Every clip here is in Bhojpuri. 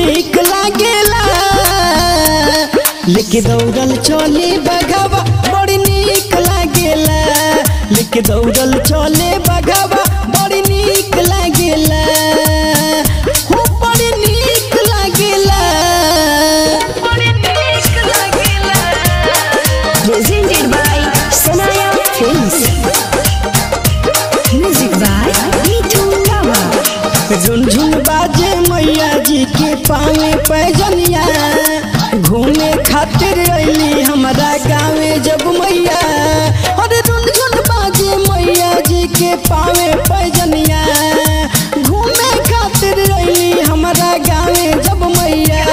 नीक लागेला। लेके दौड़ल चले बघवा बड़ी नीक लागेला। लेके दौड़ल चले बघवा बड़ी नीक लागेला। हो बड़ी नीक लागेला। Presented by Sanaya Films. Music by Mitu Lava. Jhunjhun बाजे मैया जी के पावे पैजनिया। घूमे खातिर अली हमारा गाँवे जब मैया। अरे झुनझुन बाजे मैया जी के पावे पैजनिया। घूमे खातिर अली हमारा गाँवे जब मैया।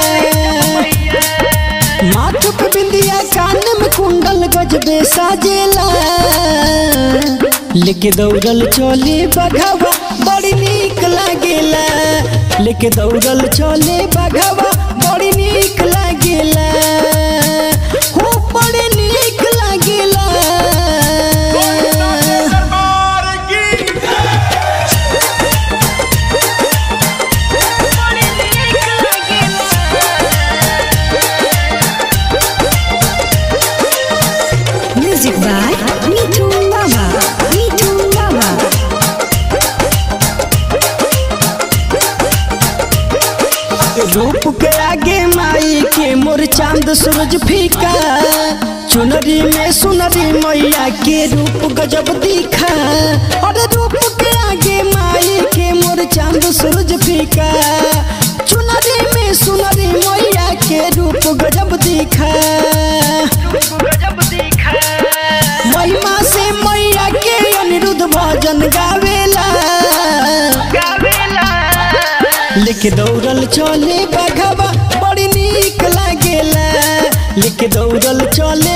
माथ पे बिंदिया कान में कुंडल गजबे साजेला। लेके दौड़ल चले बघवा बड़ी नीक लागेला। लेके दौड़ल चले बघवा बड़ी नीक लागेला। हो बड़ी नीक लागेला। Music by Mitu Lava. Mitu Lava. रूप के आगे माई के मोर चांद सूरज फीका। चुनरी में सुनरी मैया के रूप गजब दिखा। और रूप के आगे माई के मोर चांद सूरज फीका। चुनरी में सुनरी मैया के रूप गजब दिखा। महिमा से मैया के अनिरुद्ध भजन गावेला। लेके दौड़ल चले बघवा बड़ी नीक लागेला। लेके दौड़ल चले